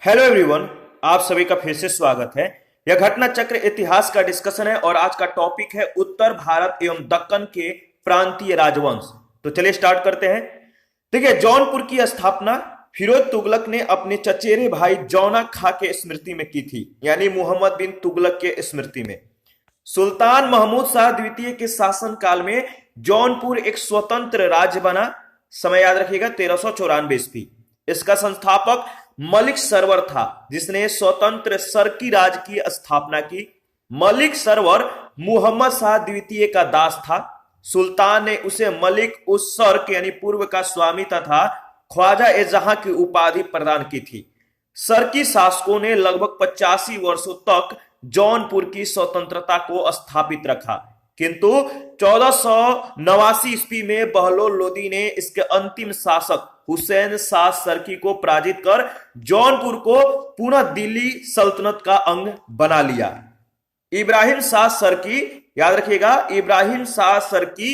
Hello everyone. आप सभी का फिर से स्वागत है। यह घटना चक्र इतिहास का डिस्कशन है और आज का टॉपिक है उत्तर भारत एवं दक्कन के प्रांतीय राजवंश। तो चलिए स्टार्ट करते हैं। देखिए, जौनपुर की स्थापना फिरोज तुगलक ने अपने चचेरे भाई जौना खां के स्मृति में की थी, यानी मोहम्मद बिन तुगलक के स्मृति में। सुल्तान महमूद शाह द्वितीय के शासन काल में जौनपुर एक स्वतंत्र राज्य बना। समय याद रखिएगा 1394 ईस्वी। इसका संस्थापक मलिक सरवर था, जिसने स्वतंत्र सरकी राज की स्थापना की। मलिक सरवर मोहम्मद शाह द्वितीय का दास था। सुल्तान ने उसे मलिक उस सर्क यानी पूर्व का स्वामी तथा ख्वाजा ए जहां की उपाधि प्रदान की थी। सरकी शासकों ने लगभग 85 वर्षों तक जौनपुर की स्वतंत्रता को स्थापित रखा, किंतु 1489 ईस्वी में बहलोल लोदी ने इसके अंतिम शासक हुसैन शाह सरकी को पराजित कर जौनपुर को पुनः दिल्ली सल्तनत का अंग बना लिया। इब्राहिम शाह सरकी, याद रखिएगा, इब्राहिम शाह सरकी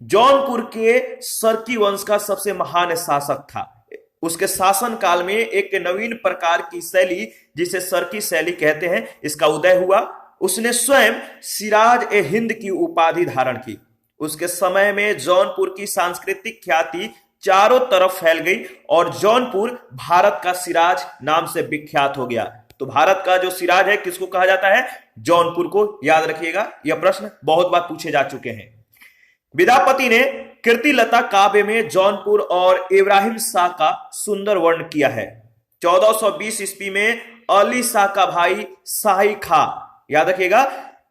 जौनपुर के सरकी वंश का सबसे महान शासक था। उसके शासन काल में एक नवीन प्रकार की शैली, जिसे सरकी शैली कहते हैं, इसका उदय हुआ। उसने स्वयं सिराज ए हिंद की उपाधि धारण की। उसके समय में जौनपुर की सांस्कृतिक ख्याति चारों तरफ फैल गई और जौनपुर भारत का सिराज नाम से विख्यात हो गया। तो भारत का जो सिराज है किसको कहा जाता है? जौनपुर को। याद रखिएगा, यह प्रश्न बहुत बार पूछे जा चुके हैं। विद्यापति ने कीर्तिलता काव्य में जौनपुर और इब्राहिम शाह का सुंदर वर्णन किया है। 1420 ईस्वी में अली शाह का भाई शाही खां, याद रखिएगा,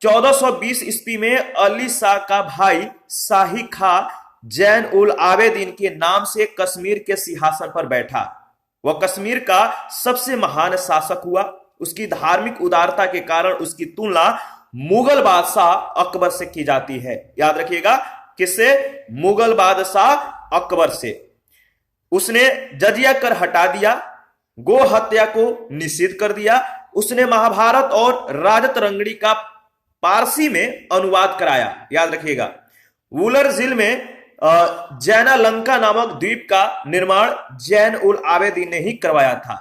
1420 ईस्वी में अली शाह का भाई शाही खां जैन उल आवेदीन के नाम से कश्मीर के सिंहासन पर बैठा। वह कश्मीर का सबसे महान शासक हुआ। उसकी धार्मिक उदारता के कारण उसकी तुलना मुगल बादशाह अकबर से की जाती है। याद रखिएगा, किससे? मुगल बादशाह अकबर से। उसने जजिया कर हटा दिया, गो हत्या को निषिद्ध कर दिया। उसने महाभारत और राजतरंगिणी का पारसी में अनुवाद कराया। याद रखिएगा, वुलर झील में जैना लंका नामक द्वीप का निर्माण जैन उल आवेदीन ने ही करवाया था।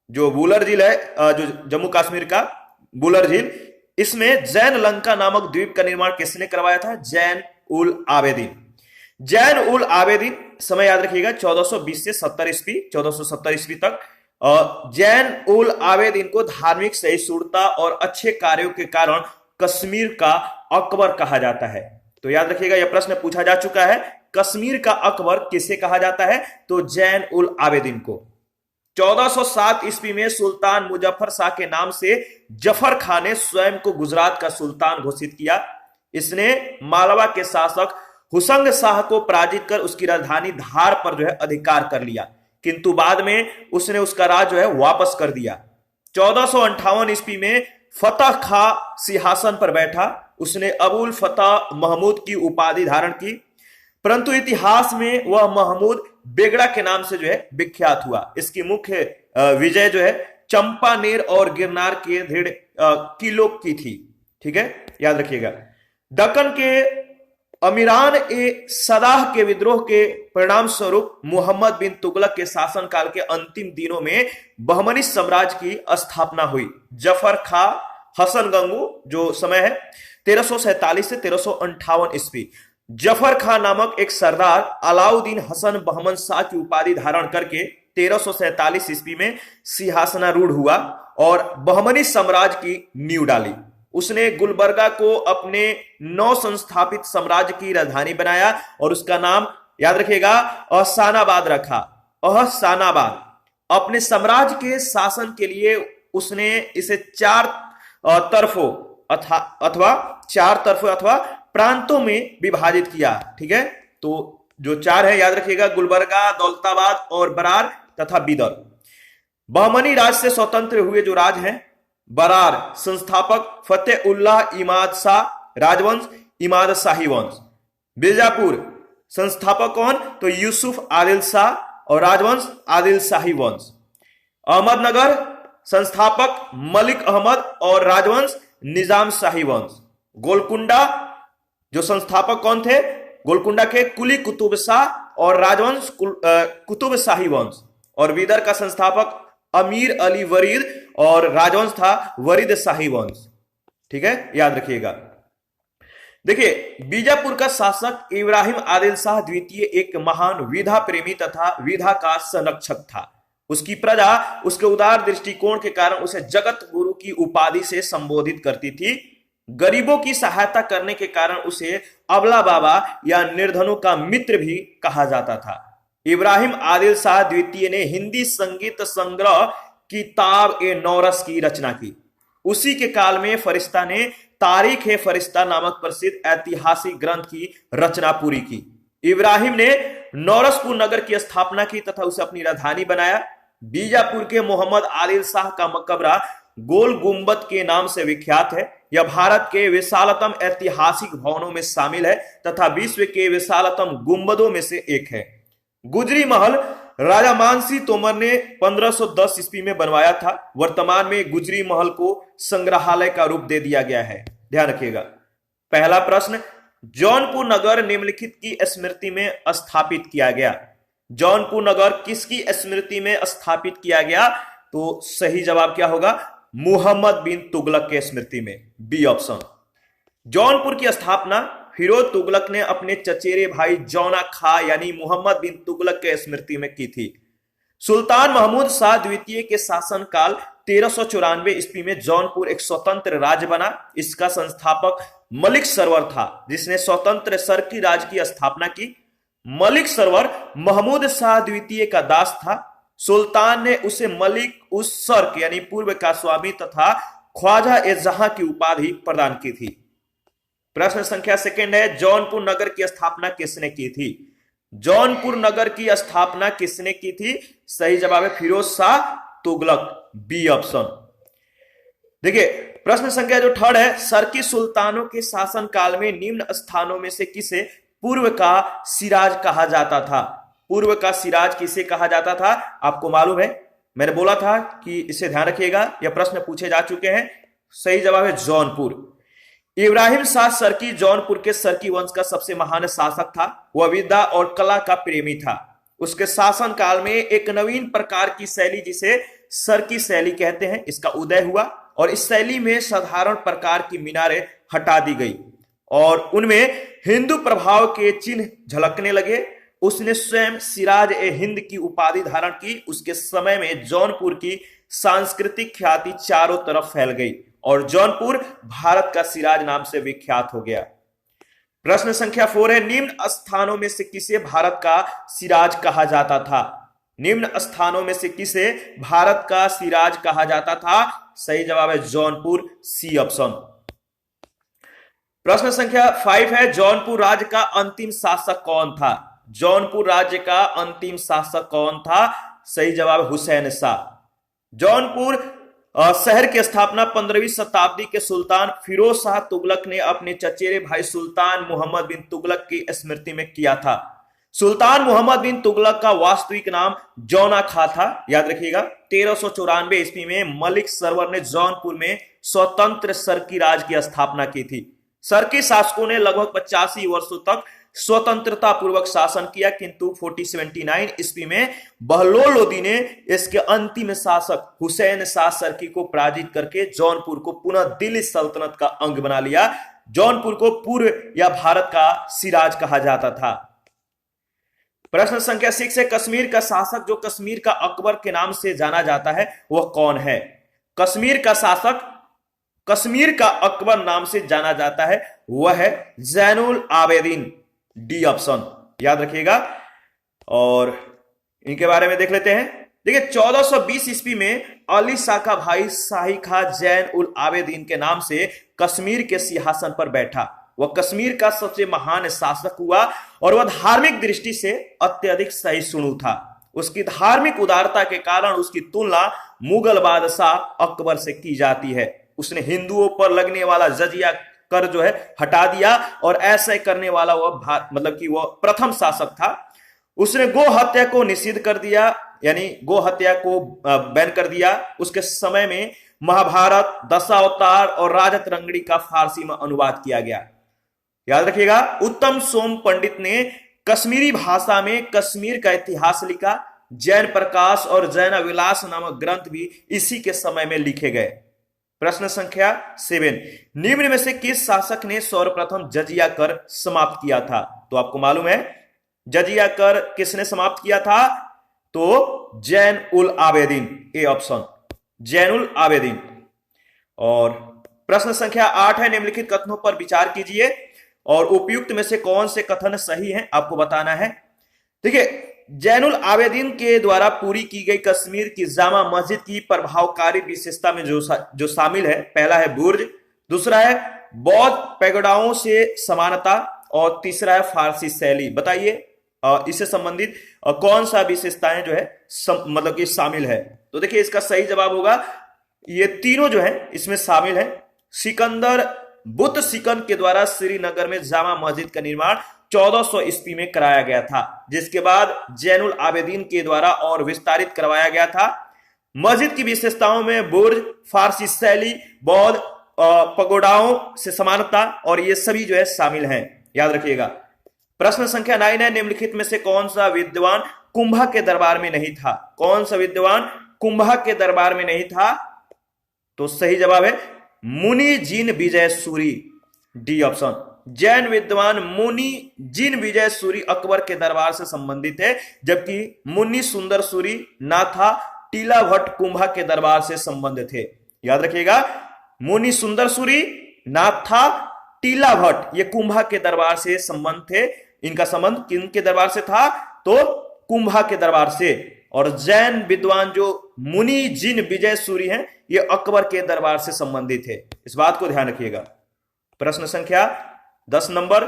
जो वुलर झील है, जो जम्मू कश्मीर का वुलर झील, इसमें जैन लंका नामक द्वीप का निर्माण किसने करवाया था? जैन उल आवेदीन। जैन उल आवेदीन, समय याद रखिएगा, 1420 से 70 ईस्वी, 1470 ईस्वी तक। जैन उल आवेदीन को धार्मिक सहिष्णुता और अच्छे कार्यों के कारण कश्मीर का अकबर कहा जाता है। तो याद रखिएगा, यह प्रश्न पूछा जा चुका है, कश्मीर का अकबर किसे कहा जाता है? तो जैन उल आवेदीन को। 1407 ईस्वी में सुल्तान मुजफ्फर शाह के नाम से जफर खां ने स्वयं को गुजरात का सुल्तान घोषित किया। इसने मालवा के शासक हुसंग शाह को पराजित कर उसकी राजधानी धार पर जो है अधिकार कर लिया, किंतु बाद में उसने उसका राज जो है वापस कर दिया। 1458 ईस्वी में फतेह खां सिंहासन पर बैठा। उसने अबुल फतेह महमूद की उपाधि धारण की, परंतु इतिहास में वह महमूद बेगड़ा के नाम से जो है विख्यात हुआ। इसकी मुख्य विजय जो है चंपानेर और गिरनार के दृढ़ किलों की थी। ठीक है, याद रखिएगा। दक्कन के अमीरान ए सदाह के विद्रोह के परिणाम स्वरूप मोहम्मद बिन तुगलक के शासनकाल के अंतिम दिनों में बहमनी साम्राज्य की स्थापना हुई। जफर खां हसन गंगू, जो समय है 1347 से 1358 ईस्वी, जफर खां नामक एक सरदार अलाउद्दीन हसन बहमन शाह की उपाधि धारण करके 1347 ईस्वी में सिंहासनारूढ़ हुआ और बहमनी साम्राज्य की नींव डाली। उसने गुलबर्गा को अपने नव संस्थापित साम्राज्य की राजधानी बनाया और उसका नाम, याद रखिएगा, अहसानाबाद रखा। अहसानाबाद। अपने साम्राज्य के शासन के लिए उसने इसे चार तरफों अथवा प्रांतों में विभाजित किया। ठीक है, तो जो चार है याद रखिएगा, गुलबर्गा, दौलताबाद और बरार तथा बिदर। बहमनी राज से स्वतंत्र हुए जो राज हैं, बरार संस्थापक फतेह उल्लाह इमाद शाह, राजवंश इमाद शाही वंश। बीजापुर संस्थापक कौन? तो यूसुफ आदिल शाह और राजवंश आदिल शाही वंश। अहमदनगर संस्थापक मलिक अहमद और राजवंश निजाम शाही वंश। गोलकुंडा जो संस्थापक कौन थे? गोलकुंडा के कुली कुतुब शाह और राजवंश कुतुब शाही वंश। और बीदर का संस्थापक अमीर अली वरीद, और राजवंश था वरीद शाही वंश। ठीक है, याद रखिएगा। देखिए, बीजापुर का शासक इब्राहिम आदिल शाह द्वितीय एक महान विधा प्रेमी तथा विधा का संरक्षक था। उसकी प्रजा उसके उदार दृष्टिकोण के कारण उसे जगत गुरु की उपाधि से संबोधित करती थी। गरीबों की सहायता करने के कारण उसे अबला बाबा या निर्धनों का मित्र भी कहा जाता था। इब्राहिम आदिल शाह द्वितीय ने हिंदी संगीत संग्रह किताब ए नौरस की रचना की। उसी के काल में फरिश्ता ने तारीख ए फरिश्ता नामक प्रसिद्ध ऐतिहासिक ग्रंथ की रचना पूरी की। इब्राहिम ने नौरसपुर नगर की स्थापना की तथा उसे अपनी राजधानी बनाया। बीजापुर के मोहम्मद आदिल शाह का मकबरा गोल गुंबद के नाम से विख्यात है। यह भारत के विशालतम ऐतिहासिक भवनों में शामिल है तथा विश्व के विशालतम गुंबदों में से एक है। गुजरी महल राजा मानसी तोमर ने 1510 ईस्वी में बनवाया था। वर्तमान में गुजरी महल को संग्रहालय का रूप दे दिया गया है। ध्यान रखिएगा। पहला प्रश्न, जौनपुर नगर निम्नलिखित की स्मृति में स्थापित किया गया। जौनपुर नगर किसकी स्मृति में स्थापित किया गया? तो सही जवाब क्या होगा? मुहम्मद बिन तुगलक के स्मृति में, बी ऑप्शन। जौनपुर की स्थापना फिरोज तुगलक ने अपने चचेरे भाई जौना खा यानी मोहम्मद बिन तुगलक के स्मृति में की थी। सुल्तान महमूद शाह द्वितीय के शासनकाल 1394 ईस्वी में जौनपुर एक स्वतंत्र राज्य बना। इसका संस्थापक मलिक सरवर था, जिसने स्वतंत्र सरकी राज्य की स्थापना की। मलिक सरवर महमूद शाह द्वितीय का दास था। सुल्तान ने उसे मलिक उस सर्क यानी पूर्व का स्वामी तथा ख्वाजा ए जहां की उपाधि प्रदान की थी। प्रश्न संख्या सेकंड है, जौनपुर नगर की स्थापना किसने की थी? जौनपुर नगर की स्थापना किसने की थी? सही जवाब है फिरोज शाह तुगलक, बी ऑप्शन। देखिए, प्रश्न संख्या जो थर्ड है, सरकी सुल्तानों के शासन काल में निम्न स्थानों में से किसे पूर्व का सिराज कहा जाता था? पूर्व का सिराज किसे कहा जाता था? आपको मालूम है, मैंने बोला था कि इसे ध्यान रखिएगा, यह प्रश्न पूछे जा चुके हैं। सही जवाब है जौनपुर। इब्राहिम शाह सरकी जौनपुर के सरकी वंश का सबसे महान शासक था। वह विद्या और कला का प्रेमी था। उसके शासन काल में एक नवीन प्रकार की शैली, जिसे सरकी शैली कहते हैं, इसका उदय हुआ और इस शैली में साधारण प्रकार की मीनारें हटा दी गई और उनमें हिंदू प्रभाव के चिन्ह झलकने लगे। उसने स्वयं सिराज ए हिंद की उपाधि धारण की। उसके समय में जौनपुर की सांस्कृतिक ख्याति चारों तरफ फैल गई और जौनपुर भारत का सिराज नाम से विख्यात हो गया। प्रश्न संख्या 4 है, निम्न स्थानों में से किसे भारत का सिराज कहा जाता था? निम्न स्थानों में से किसे भारत का सिराज कहा जाता था? सही जवाब है जौनपुर, सी ऑप्शन। प्रश्न संख्या 5 है, जौनपुर राज्य का अंतिम शासक कौन था? जौनपुर राज्य का अंतिम शासक कौन था? सही जवाब हुसैन शाह। जौनपुर शहर की स्थापना 15वीं शताब्दी के सुल्तान फिरोज शाह तुगलक ने अपने चचेरे भाई सुल्तान मोहम्मद बिन तुगलक की स्मृति में किया था। सुल्तान मोहम्मद बिन तुगलक का वास्तविक नाम जौना खा था। याद रखिएगा। 1394 ईस्वी में मलिक सरवर ने जौनपुर में स्वतंत्र सरकी राज की स्थापना की थी। सरकी शासकों ने लगभग 85 वर्षों तक स्वतंत्रता पूर्वक शासन किया, किंतु 1479 ईस्वी में बहलोल लोदी ने इसके अंतिम शासक हुसैन शाह सरकी को पराजित करके जौनपुर को पुनः दिल्ली सल्तनत का अंग बना लिया। जौनपुर को पूर्व या भारत का सिराज कहा जाता था। प्रश्न संख्या 6 है, कश्मीर का शासक जो कश्मीर का अकबर के नाम से जाना जाता है वह कौन है? कश्मीर का शासक कश्मीर का अकबर नाम से जाना जाता है, वह है जैनुल आबेदीन, डी ऑप्शन। याद रखिएगा और इनके बारे में देख लेते हैं। देखिए, 1420 ईस्वी में अली शाह का भाई शाही खां जैन उल आबेदीन के नाम से कश्मीर के सिंहासन पर बैठा। वह कश्मीर का सबसे महान शासक हुआ और वह धार्मिक दृष्टि से अत्यधिक सहिष्णु था। उसकी धार्मिक उदारता के कारण उसकी तुलना मुगल बादशाह अकबर से की जाती है। उसने हिंदुओं पर लगने वाला जजिया कर जो है हटा दिया और ऐसे करने वाला वह मतलब कि वह प्रथम शासक था। उसने गो हत्या को निषिद्ध कर दिया, यानी गो हत्या को बैन कर दिया। उसके समय में महाभारत, दशावतार और राजतरंगिणी का फारसी में अनुवाद किया गया। याद रखिएगा। उत्तम सोम पंडित ने कश्मीरी भाषा में कश्मीर का इतिहास लिखा, जैन प्रकाश और जैन विलास नामक ग्रंथ भी इसी के समय में लिखे गए। प्रश्न संख्या 7, निम्न में से किस शासक ने सर्वप्रथम जजिया कर समाप्त किया था? तो आपको मालूम है जजिया कर किसने समाप्त किया था? तो जैन उल आबेदीन, ए ऑप्शन, जैन उल आबेदीन। और प्रश्न संख्या 8 है, निम्नलिखित कथनों पर विचार कीजिए और उपयुक्त में से कौन से कथन सही हैं आपको बताना है। देखिए, जैनुल आबेदीन के द्वारा पूरी की गई कश्मीर की जामा मस्जिद की प्रभावकारी विशेषता में जो शामिल है, पहला है बुर्ज, दूसरा है बौद्ध पैगोडाओं से समानता और तीसरा है फारसी शैली। बताइए इससे संबंधित कौन सा विशेषताएं जो है मतलब कि शामिल है? तो देखिए इसका सही जवाब होगा ये तीनों जो है इसमें शामिल है। सिकंदर बुत सिकंद के द्वारा श्रीनगर में जामा मस्जिद का निर्माण 1400 ईस्वी में कराया गया था, जिसके बाद जैनुल आबेदीन के द्वारा और विस्तारित करवाया गया था। मस्जिद की विशेषताओं में बुर्ज, फारसी शैली, बौद्ध पगोडाओं से समानता और ये सभी जो है शामिल हैं, याद रखिएगा। प्रश्न संख्या 9 है, निम्नलिखित में से कौन सा विद्वान कुंभा के दरबार में नहीं था? कौन सा विद्वान कुंभा के दरबार में नहीं था? तो सही जवाब है मुनि जिन विजय सूरी, डी ऑप्शन। जैन विद्वान मुनि जिन विजय सूरी अकबर के दरबार से संबंधित है, जबकि मुनि सुंदर सूरी नाथा टीला भट्ट कुंभा के दरबार से संबंधित थे। याद रखिएगा, मुनि सुंदर सूरी, नाथा टीला भट्ट ये कुंभा के दरबार से संबंध थे। इनका संबंध किनके दरबार से था? तो कुंभा के दरबार से। और जैन विद्वान जो मुनि जिन विजय सूरी हैं ये अकबर के दरबार से संबंधित है, इस बात को ध्यान रखिएगा। प्रश्न संख्या 10 नंबर,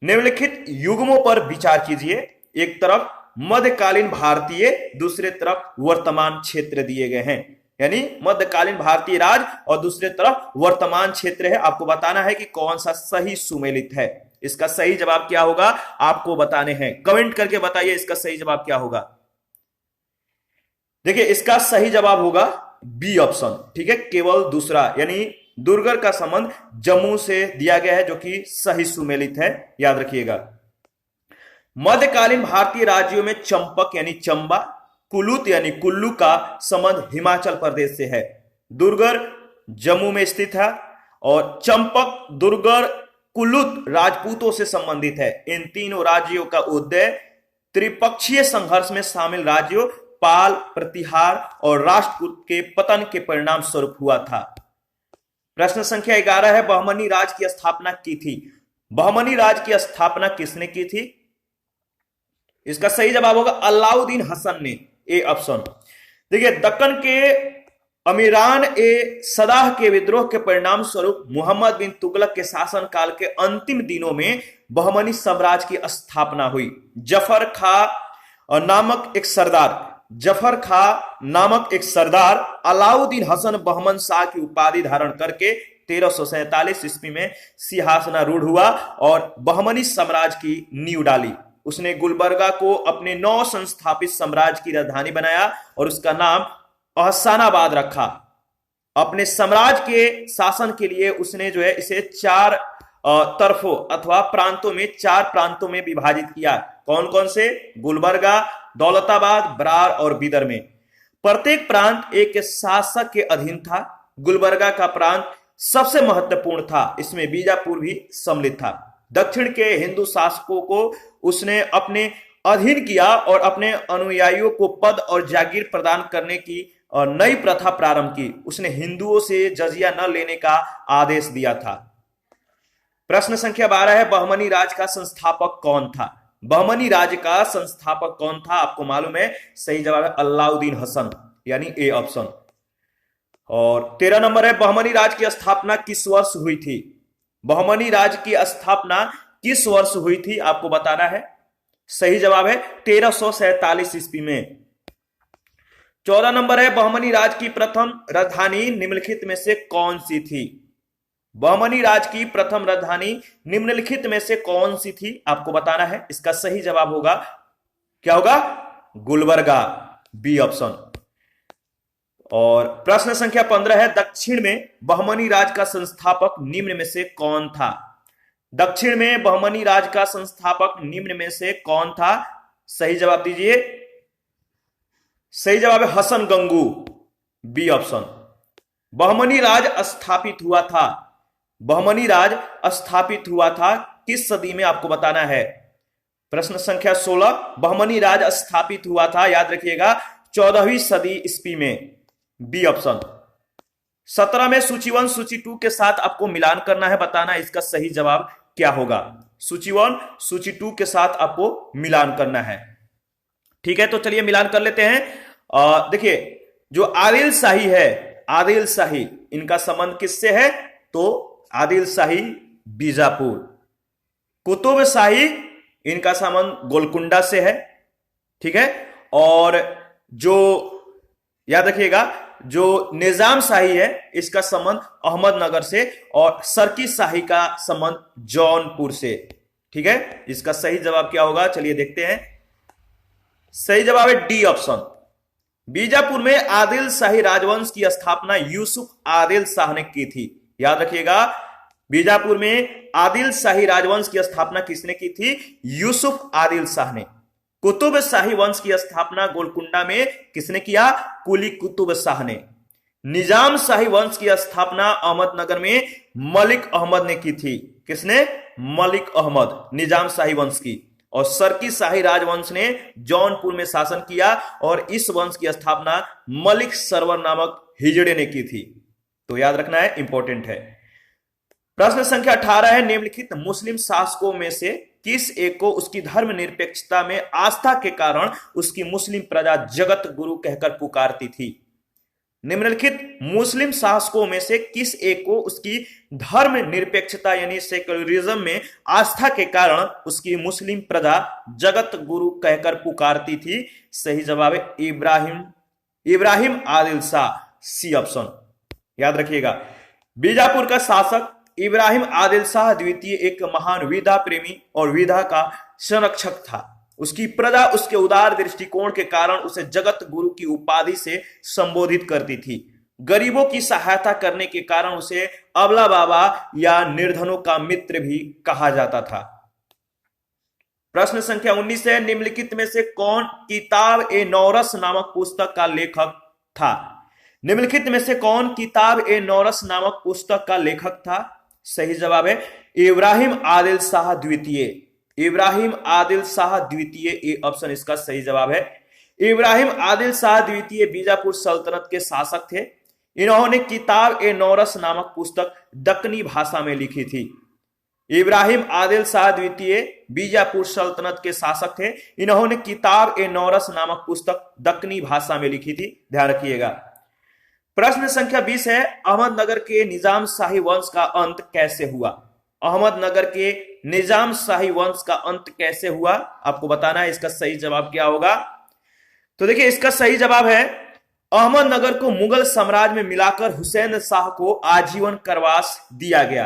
निम्नलिखित युग्मों पर विचार कीजिए। एक तरफ मध्यकालीन भारतीय, दूसरे तरफ वर्तमान क्षेत्र दिए गए हैं, यानी मध्यकालीन भारतीय राज और दूसरे तरफ वर्तमान क्षेत्र है। आपको बताना है कि कौन सा सही सुमेलित है। इसका सही जवाब क्या होगा आपको बताने हैं, कमेंट करके बताइए इसका सही जवाब क्या होगा। देखिए इसका सही जवाब होगा बी ऑप्शन, ठीक है, केवल दूसरा, यानी दुर्गर का संबंध जम्मू से दिया गया है, जो कि सही सुमेलित है, याद रखिएगा। मध्यकालीन भारतीय राज्यों में चंपक यानी चंबा, कुलूत यानी कुल्लू का संबंध हिमाचल प्रदेश से है। दुर्गर जम्मू में स्थित है और चंपक, दुर्गर, कुलूत राजपूतों से संबंधित है। इन तीनों राज्यों का उदय त्रिपक्षीय संघर्ष में शामिल राज्यों पाल, प्रतिहार और राष्ट्रकूट के पतन के परिणाम स्वरूप हुआ था। प्रश्न संख्या 11 है, बहमनी राज की स्थापना की थी। बहमनी राज की स्थापना किसने की थी? इसका सही जवाब होगा अलाउद्दीन हसन ने, ए ऑप्शन। देखिए दक्कन के अमीरान ए सदाह के विद्रोह के परिणाम स्वरूप मोहम्मद बिन तुगलक के शासन काल के अंतिम दिनों में बहमनी साम्राज्य की स्थापना हुई। जफर खा नामक एक सरदार अलाउद्दीन हसन बहमन शाह की उपाधि धारण करके 1347 ईस्वी में सिंहासनारूढ़ हुआ और बहमनी साम्राज्य की नींव डाली। उसने गुलबर्गा को अपने नव संस्थापित साम्राज्य की राजधानी बनाया और उसका नाम अहसानाबाद रखा। अपने साम्राज्य के शासन के लिए उसने जो है इसे 4 तरफों अथवा प्रांतों में 4 प्रांतों में विभाजित किया। कौन कौन से? गुलबर्गा, दौलताबाद, बरार और बिदर में। प्रत्येक प्रांत एक शासक के अधीन था। गुलबर्गा का प्रांत सबसे महत्वपूर्ण था, इसमें बीजापुर भी सम्मिलित था। दक्षिण के हिंदू शासकों को उसने अपने अधीन किया और अपने अनुयायियों को पद और जागीर प्रदान करने की नई प्रथा प्रारंभ की। उसने हिंदुओं से जजिया न लेने का आदेश दिया था। प्रश्न संख्या 12 है, बहमनी राज का संस्थापक कौन था? बहमनी राज का संस्थापक कौन था? आपको मालूम है, सही जवाब है अलाउद्दीन हसन, यानी ए ऑप्शन। और 13 नंबर है, बहमनी राज की स्थापना किस वर्ष हुई थी? बहमनी राज की स्थापना किस वर्ष हुई थी आपको बताना है। सही जवाब है 1347 ईस्वी में। 14 नंबर है, बहमनी राज की प्रथम राजधानी निम्नलिखित में से कौन सी थी? बहमनी राज की प्रथम राजधानी निम्नलिखित में से कौन सी थी आपको बताना है। इसका सही जवाब होगा, क्या होगा? Gulbarga, B option. और प्रश्न संख्या 15 है, दक्षिण में बहमनी राज का संस्थापक निम्न में से कौन था? दक्षिण में बहमनी राज का संस्थापक निम्न में से कौन था? सही जवाब दीजिए। सही जवाब है हसन गंगू, बी ऑप्शन। बहमनी राज स्थापित हुआ था, बहमनी राज स्थापित हुआ था किस सदी में, आपको बताना है। प्रश्न संख्या 16, बहमनी राज स्थापित हुआ था, याद रखिएगा 14वीं सदी ईस्वी में, बी ऑप्शन। 17 में सूची 1 सूची 2 के साथ आपको मिलान करना है, बताना इसका सही जवाब क्या होगा। सूची 1 सूची 2 के साथ आपको मिलान करना है, ठीक है। तो चलिए मिलान कर लेते हैं। देखिए जो आदिल शाही है, आदिल शाही, इनका संबंध किससे है, तो आदिल शाही बीजापुर। कुतुब शाही, इनका संबंध गोलकुंडा से है, ठीक है। और जो याद रखिएगा जो निजाम शाही है, इसका संबंध अहमदनगर से, और सरकी शाही का संबंध जौनपुर से, ठीक है। इसका सही जवाब क्या होगा, चलिए देखते हैं। सही जवाब है डी ऑप्शन। बीजापुर में आदिल शाही राजवंश की स्थापना यूसुफ आदिल शाह ने की थी, याद रखिएगा। बीजापुर में आदिल शाही राजवंश की स्थापना किसने की थी, यूसुफ आदिल शाह ने। कुतुब शाही वंश की स्थापना गोलकुंडा में किसने किया, कुली कुतुब शाह ने। निजाम शाही वंश की स्थापना अहमदनगर में मलिक अहमद ने की थी, किसने, मलिक अहमद, निजाम शाही वंश की। और सरकी शाही राजवंश ने जौनपुर में शासन किया, और इस वंश की स्थापना मलिक सरवर नामक हिजड़े ने की थी। तो याद रखना है, इंपॉर्टेंट है। प्रश्न संख्या 18 है, निम्नलिखित मुस्लिम शासकों में से किस एक को उसकी धर्मनिरपेक्षता में आस्था के कारण उसकी मुस्लिम प्रजा जगत गुरु कहकर पुकारती थी। निम्नलिखित मुस्लिम शासकों में से किस एक को उसकी धर्मनिरपेक्षता यानी सेक्युलरिज्म में आस्था के कारण उसकी मुस्लिम प्रजा जगत गुरु कहकर पुकारती थी। सही जवाब है इब्राहिम आदिल शाह, सी ऑप्शन। याद रखिएगा बीजापुर का शासक इब्राहिम आदिल शाह द्वितीय एक महान विधा प्रेमी और विधा का संरक्षक था। उसकी प्रजा उसके उदार दृष्टिकोण के कारण उसे जगत गुरु की उपाधि से संबोधित करती थी। गरीबों की सहायता करने के कारण उसे अबला बाबा या निर्धनों का मित्र भी कहा जाता था। प्रश्न संख्या 19 है, निम्नलिखित में से कौन किताब ए नौरस नामक पुस्तक का लेखक था। निम्नलिखित में से कौन किताब ए नौरस नामक पुस्तक का लेखक था। सही जवाब है इब्राहिम आदिल शाह द्वितीय, इब्राहिम आदिल शाह द्वितीय, ए ऑप्शन इसका सही जवाब है। इब्राहिम आदिल शाह द्वितीय बीजापुर सल्तनत के शासक थे। इन्होंने किताब ए नौरस नामक पुस्तक दक्कनी भाषा में लिखी थी। इब्राहिम आदिल शाह द्वितीय बीजापुर सल्तनत के शासक थे। इन्होंने किताब ए नौरस नामक पुस्तक दक्कनी भाषा में लिखी थी, ध्यान रखिएगा। प्रश्न संख्या 20 है, अहमदनगर के निजाम शाही वंश का अंत कैसे हुआ। अहमदनगर के निजाम शाही वंश का अंत कैसे हुआ, आपको बताना है। इसका सही जवाब क्या होगा, तो देखिए इसका सही जवाब है अहमदनगर को मुगल साम्राज्य में मिलाकर हुसैन शाह को आजीवन कारावास दिया गया।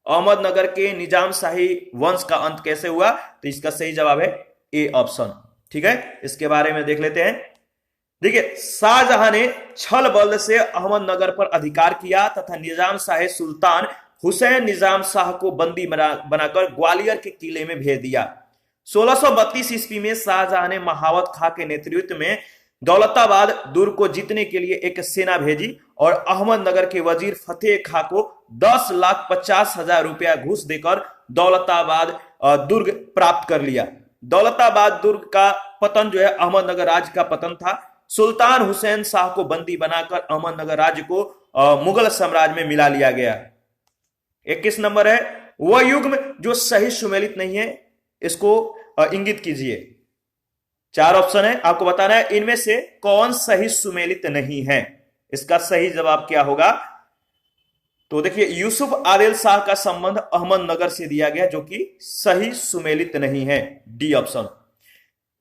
अहमदनगर के निजाम शाही वंश का अंत कैसे हुआ, तो इसका सही जवाब है ए ऑप्शन, ठीक है। इसके बारे में देख लेते हैं। देखिए शाहजहां ने छल बल से अहमदनगर पर अधिकार किया तथा निजाम शाही सुल्तान हुसैन निजाम शाह को बंदी बनाकर ग्वालियर के किले में भेज दिया। 1632 ईस्वी में शाहजहां ने महावत खां के नेतृत्व में दौलताबाद दुर्ग को जीतने के लिए एक सेना भेजी और अहमदनगर के वजीर फतेह खां को 10,50,000 रुपया घूस देकर दौलताबाद दुर्ग प्राप्त कर लिया। दौलताबाद दुर्ग का पतन जो है अहमदनगर राज्य का पतन था। सुल्तान हुसैन शाह को बंदी बनाकर अहमदनगर राज्य को मुगल साम्राज्य में मिला लिया गया। 21 नंबर है, वह युग्म जो सही सुमेलित नहीं है, इसको इंगित कीजिए। 4 ऑप्शन है, आपको बताना है इनमें से कौन सही सुमेलित नहीं है। इसका सही जवाब क्या होगा, तो देखिए यूसुफ आदिल शाह का संबंध अहमदनगर से दिया गया जो कि सही सुमेलित नहीं है, डी ऑप्शन।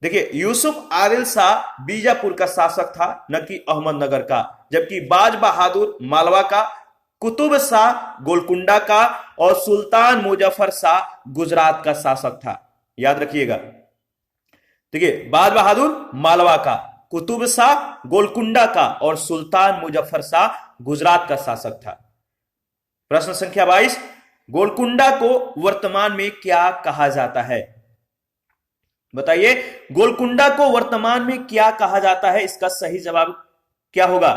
देखिए यूसुफ आदिल शाह बीजापुर का शासक था, न कि अहमदनगर का, जबकि बाज बहादुर मालवा का, कुतुब शाह गोलकुंडा का और सुल्तान मुजफ्फर शाह गुजरात का शासक था। याद रखिएगा, देखिए बाज बहादुर मालवा का, कुतुब शाह गोलकुंडा का और सुल्तान मुजफ्फर शाह गुजरात का शासक था। प्रश्न संख्या 22, गोलकुंडा को वर्तमान में क्या कहा जाता है। बताइए गोलकुंडा को वर्तमान में क्या कहा जाता है? इसका सही जवाब क्या होगा?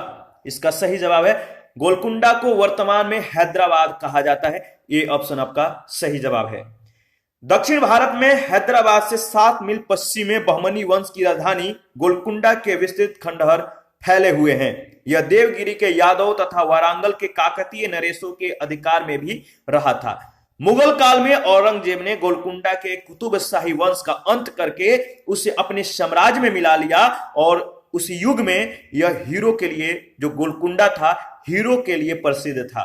इसका सही जवाब है गोलकुंडा को वर्तमान में हैदराबाद कहा जाता है। ये ऑप्शन आपका सही जवाब है। दक्षिण भारत में हैदराबाद से 7 मील पश्चिम में बहमनी वंश की राजधानी गोलकुंडा के विस्तृत खंडहर फैले हुए हैं। यह देवगिरी के यादव तथा वारांगल के काकतीय नरेशों के अधिकार में भी रहा था। मुगल काल में औरंगजेब ने गोलकुंडा के कुतुब शाही वंश का अंत करके उसे अपने साम्राज्य में मिला लिया और उस युग में यह हीरो के लिए, जो गोलकुंडा था, हीरो के लिए प्रसिद्ध था।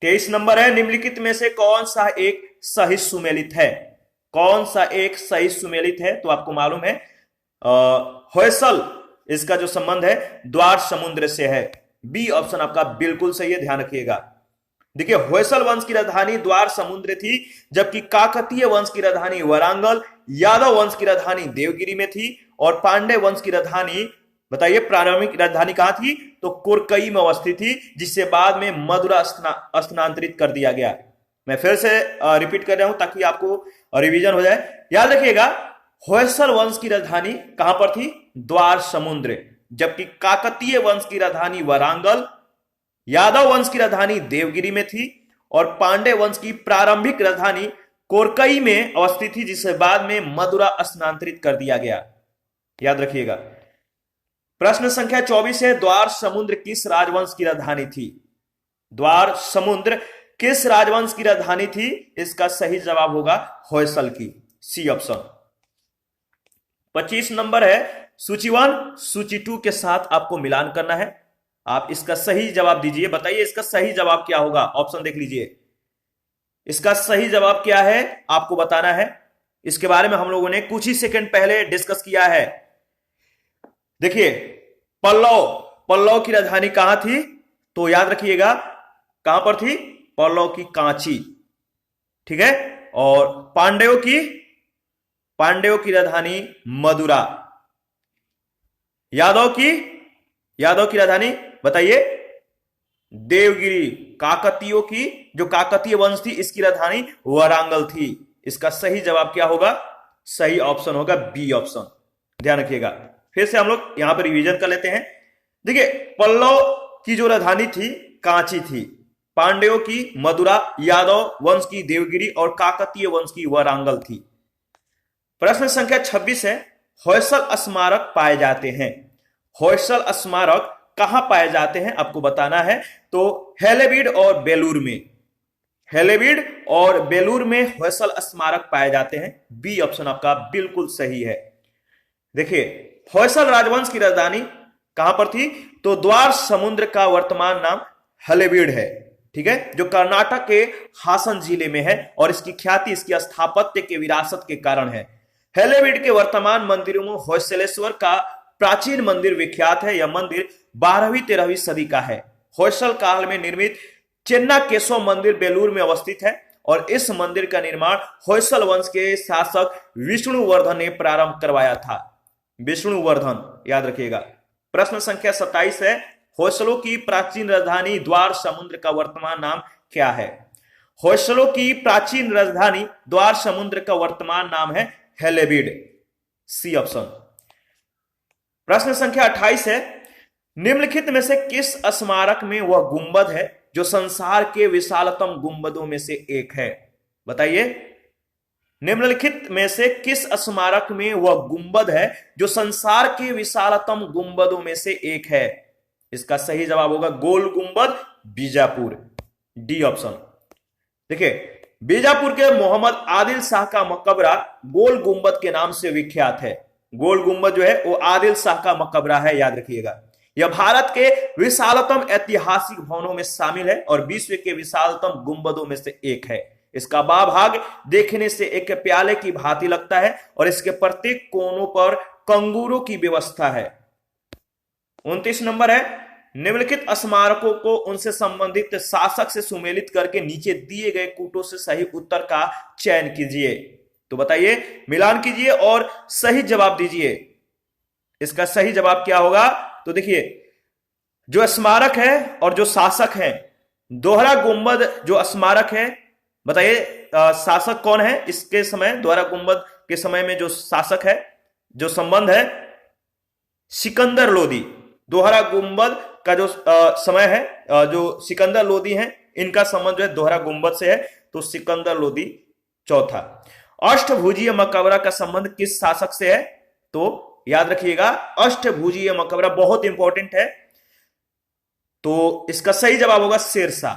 23 नंबर है, निम्नलिखित में से कौन सा एक सही सुमेलित है? कौन सा एक सही सुमेलित है? तो आपको मालूम है होयसल, इसका जो संबंध है द्वार समुद्र से है। बी ऑप्शन आपका बिल्कुल सही है, ध्यान रखिएगा। देखिए होयसल वंश की राजधानी द्वार समुद्र थी, जबकि काकतीय वंश की राजधानी वारांगल, यादव वंश की राजधानी देवगिरी में थी और पांडे वंश की राजधानी, बताइए प्रारंभिक राजधानी कहां थी? तो कोरकई में अवस्थित थी, जिसे बाद में मदुरा स्थानांतरित कर दिया गया। मैं फिर से रिपीट कर रहा हूं ताकि आपको रिवीजन हो जाए। याद रखिएगा होयसल वंश की राजधानी कहां पर थी? द्वार समुद्र, जबकि काकतीय वंश की राजधानी वारांगल, यादव वंश की राजधानी देवगिरी में थी और पांडे वंश की प्रारंभिक राजधानी कोरकई में अवस्थित थी, जिसे बाद में मदुरा स्थानांतरित कर दिया गया। याद रखिएगा। प्रश्न संख्या 24 है, द्वार समुद्र किस राजवंश की राजधानी थी? द्वार समुद्र किस राजवंश की राजधानी थी? इसका सही जवाब होगा होयसल की, सी ऑप्शन। 25 नंबर है, सूची 1 सूची 2 के साथ आपको मिलान करना है। आप इसका सही जवाब दीजिए। बताइए इसका सही जवाब क्या होगा? ऑप्शन देख लीजिए। इसका सही जवाब क्या है आपको बताना है। इसके बारे में हम लोगों ने कुछ ही सेकंड पहले डिस्कस किया है। देखिए पल्लव की राजधानी कहां थी? तो याद रखिएगा कहां पर थी? पल्लव की कांची, ठीक है। और पांड्यों की राजधानी मदुरा। यादव की राजधानी बताइए देवगिरी। काकतीयों की, जो काकतीय वंश थी, इसकी राजधानी वारांगल थी। इसका सही जवाब क्या होगा? सही ऑप्शन होगा बी ऑप्शन, ध्यान रखिएगा। फिर से हम लोग यहां पर रिवीजन कर लेते हैं। देखिए पल्लव की जो राजधानी थी कांची थी, पांड्यों की मदुरा, यादव वंश की देवगिरी और काकतीय वंश की वारांगल थी। प्रश्न संख्या 26 है, होयसल स्मारक पाए जाते हैं। होयसल स्मारक कहां पाए जाते हैं आपको बताना है। तो हेलेबीड और बेलूर में, हेलेबीड और बेलूर में होयसल स्मारक पाए जाते हैं। बी ऑप्शन आपका बिल्कुल सही है। देखिए होयसल राजवंश की राजधानी कहां पर थी? तो द्वार समुद्र का वर्तमान नाम हलेबीड है, ठीक है, जो कर्नाटक के हासन जिले में है और इसकी ख्याति इसकी स्थापत्य के विरासत के कारण है। हेलेबीड के वर्तमान मंदिरों में होयसलेश्वर का प्राचीन मंदिर विख्यात है। यह मंदिर 12वीं-13वीं सदी का है। होयसल काल में निर्मित चेन्ना केशव मंदिर बेलूर में अवस्थित है और इस मंदिर का निर्माण होयसल वंश के शासक विष्णुवर्धन ने प्रारंभ करवाया था। विष्णुवर्धन, याद रखिएगा। प्रश्न संख्या 27 है, होयसलों की प्राचीन राजधानी द्वार समुद्र का वर्तमान नाम क्या है? होयसलों की प्राचीन राजधानी द्वार समुद्र का वर्तमान नाम है हेलेबीड, सी ऑप्शन। प्रश्न संख्या 28 है, निम्नलिखित में से किस स्मारक में वह गुंबद है जो संसार के विशालतम गुंबदों में से एक है? बताइए निम्नलिखित में से किस स्मारक में वह गुंबद है जो संसार के विशालतम गुंबदों में से एक है? इसका सही जवाब होगा गोल गुंबद, बीजापुर, डी ऑप्शन। देखिए बीजापुर के मोहम्मद आदिल शाह का मकबरा गोल गुंबद के नाम से विख्यात है। गोल गुंबद जो है वो आदिल शाह का मकबरा है, याद रखिएगा। यह भारत के विशालतम ऐतिहासिक भवनों में शामिल है और विश्व के विशालतम गुंबदों में से एक है। इसका भाग देखने से एक प्याले की भांति लगता है और इसके प्रत्येक कोनों पर कंगूरों की व्यवस्था है। 29 नंबर है, निम्नलिखित स्मारकों को उनसे संबंधित शासक से सुमेलित करके नीचे दिए गए कूटों से सही उत्तर का चयन कीजिए। तो बताइए, मिलान कीजिए और सही जवाब दीजिए। इसका सही जवाब क्या होगा? तो देखिए जो स्मारक है और जो शासक है, दोहरा गुंबद जो स्मारक है, बताइए शासक कौन है इसके समय दोहरा गुंबद के समय में जो शासक है, जो संबंध है, सिकंदर लोदी। दोहरा गुंबद का जो समय है, जो सिकंदर लोदी हैं, इनका संबंध जो है दोहरा गुंबद से है, तो सिकंदर लोदी चौथा। अष्टभुजीय मकबरा का संबंध किस शासक से है? तो याद रखिएगा, अष्टभुजीय मकबरा बहुत इंपॉर्टेंट है, तो इसका सही जवाब होगा शेरशाह।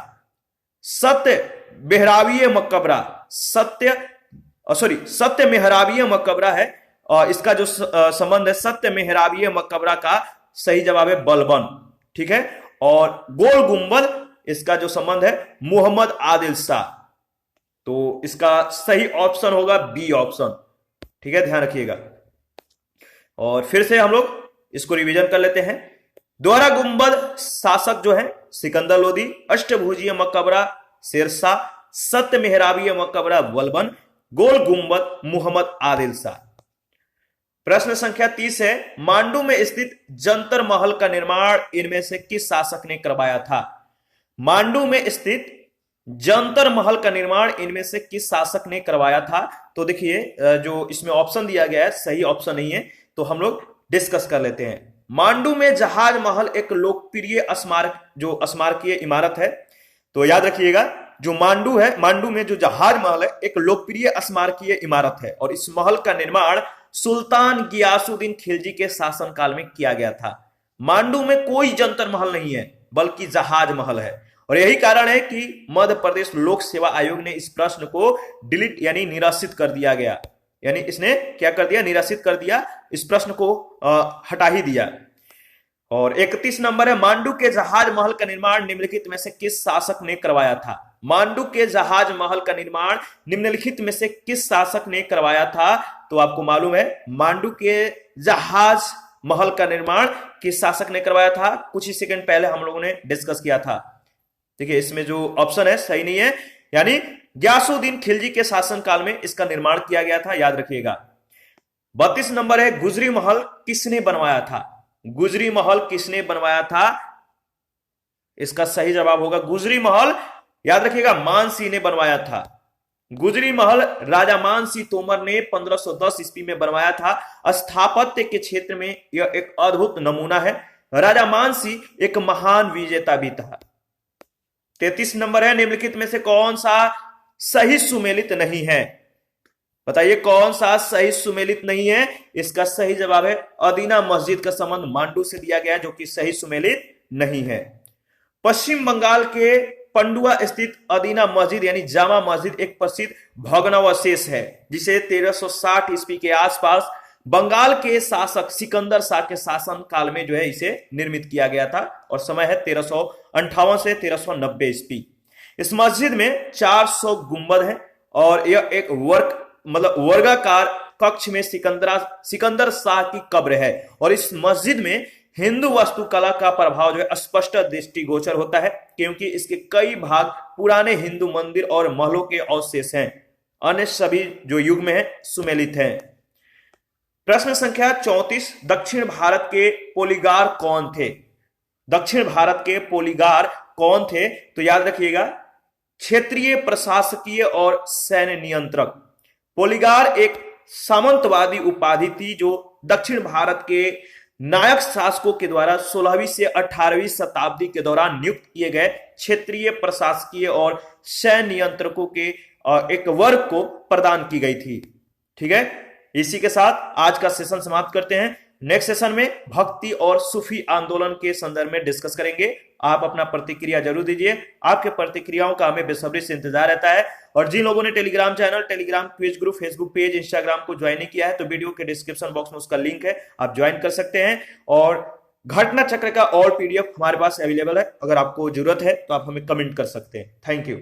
सत्य मेहराबीय मकबरा, सत्य मेहराबीय मकबरा है, और इसका जो संबंध है सत्य मेहराबीय मकबरा का सही जवाब है बलबन, ठीक है। और गोल गुंबद, इसका जो संबंध है मोहम्मद आदिल शाह, तो इसका सही ऑप्शन होगा बी ऑप्शन, ठीक है, ध्यान रखिएगा। और फिर से हम लोग इसको रिवीजन कर लेते हैं। दोहरा गुंबद शासक जो है सिकंदर लोदी, अष्टभुजीय मकबरा शेरशाह, सत्य मेहराबीय मकबरा बलबन, गोल गुंबद मोहम्मद आदिल शाह। प्रश्न संख्या 30 है, मांडू में स्थित जंतर महल का निर्माण इनमें से किस शासक ने करवाया था? मांडू में स्थित जंतर महल का निर्माण इनमें से किस शासक ने करवाया था? तो देखिए, जो इसमें ऑप्शन दिया गया है सही ऑप्शन नहीं है, तो हम लोग डिस्कस कर लेते हैं। मांडू में जहाज महल एक लोकप्रिय स्मारकीय इमारत है, तो याद रखिएगा, जो मांडू है, मांडू में जो जहाज महल है एक लोकप्रिय स्मारकीय इमारत है, और इस महल का निर्माण सुल्तान गियासुद्दीन खिलजी के शासनकाल में किया गया था। मांडू में कोई जंतर महल नहीं है, बल्कि जहाज महल है, और यही कारण है कि मध्य प्रदेश लोक सेवा आयोग ने इस प्रश्न को डिलीट यानी निरसित कर दिया गया, यानी इसने क्या कर दिया, निरसित कर दिया, इस प्रश्न को हटा ही दिया। और 31 नंबर है, मांडू के जहाज महल का निर्माण निम्नलिखित में से किस शासक ने करवाया था? मांडू के जहाज महल का निर्माण निम्नलिखित में से किस शासक ने करवाया था? तो आपको मालूम है, मांडू के जहाज महल का निर्माण किस शासक ने करवाया था? कुछ ही सेकंड पहले हम लोगों ने डिस्कस किया था। देखिए, इसमें जो ऑप्शन है सही नहीं है, यानी गियासुद्दीन खिलजी के शासनकाल में इसका निर्माण किया गया था, याद रखिएगा। 32 नंबर है, गुजरी महल किसने बनवाया था? गुजरी महल किसने बनवाया था? इसका सही जवाब होगा गुजरी महल, याद रखिएगा, मानसिंह ने बनवाया था। गुजरी महल राजा मानसिंह तोमर ने 1510 ईस्वी में बनवाया था। स्थापत्य के क्षेत्र में यह एक अद्भुत नमूना है। राजा मानसिंह एक महान विजेता भी था। 33 नंबर है, निम्नलिखित में से कौन सा सही सुमेलित नहीं है? बताइए कौन सा सही सुमेलित नहीं है? इसका सही जवाब है अदीना मस्जिद का संबंध मांडू से दिया गया, जो कि सही सुमेलित नहीं है। पश्चिम बंगाल के पंडुआ स्थित अदीना मस्जिद यानी जामा मस्जिद एक प्रसिद्ध भग्नावशेष है, जिसे 1360 ईस्वी के आसपास बंगाल के शासक सिकंदर शाह के शासन काल में जो है इसे निर्मित किया गया था, और समय है 1358 से 1390 ईस्वी। इस मस्जिद में 400 गुंबद है, और यह एक वर्गाकार कक्ष में सिकंदर शाह की कब्र है, और इस मस्जिद में हिंदू वास्तुकला का प्रभाव जो है स्पष्ट दृष्टिगोचर होता है, क्योंकि इसके कई भाग पुराने हिंदू मंदिर और महलों के अवशेष हैं। अन्य सभी जो युग में है सुमेलित हैं। प्रश्न संख्या 34, दक्षिण भारत के पोलीगार कौन थे? दक्षिण भारत के पोलीगार कौन थे? तो याद रखिएगा, क्षेत्रीय प्रशासकीय और सैन्य नियंत्रक। पोलीगार एक सामंतवादी उपाधि थी, जो दक्षिण भारत के नायक शासकों के द्वारा 16वीं से 18वीं शताब्दी के दौरान नियुक्त किए गए क्षेत्रीय प्रशासकीय और सैन्य नियंत्रकों के एक वर्ग को प्रदान की गई थी। ठीक है, इसी के साथ आज का सेशन समाप्त करते हैं। नेक्स्ट सेशन में भक्ति और सूफी आंदोलन के संदर्भ में डिस्कस करेंगे। आप अपना प्रतिक्रिया जरूर दीजिए। आपके प्रतिक्रियाओं का हमें बेसब्री से इंतजार रहता है। और जिन लोगों ने Telegram channel, Telegram quiz group, Facebook page, Instagram को ज्वाइन नहीं किया है, तो वीडियो के डिस्क्रिप्शन बॉक्स में उसका लिंक है, आप ज्वाइन कर सकते हैं। और घटना चक्र का और पीडीएफ हमारे पास अवेलेबल है, अगर आपको जरूरत है तो आप हमें कमेंट कर सकते हैं। Thank you.